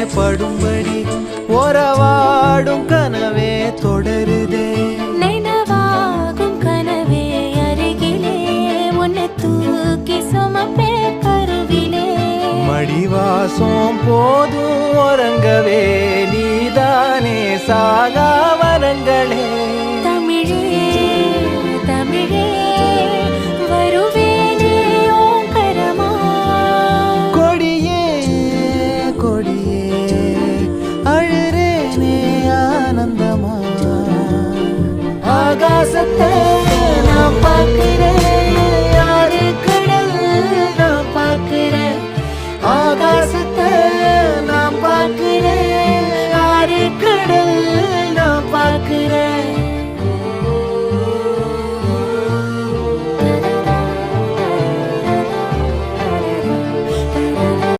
படும்படி ஒரவாடும் கனவே தொடருதே. நினைவாகும் கனவே அருகிலே உன்னை தூக்கி சுமப்பே கருவிலே. மடிவாசம் போதும் உறங்கவே நீதானே சாகா வரங்களே.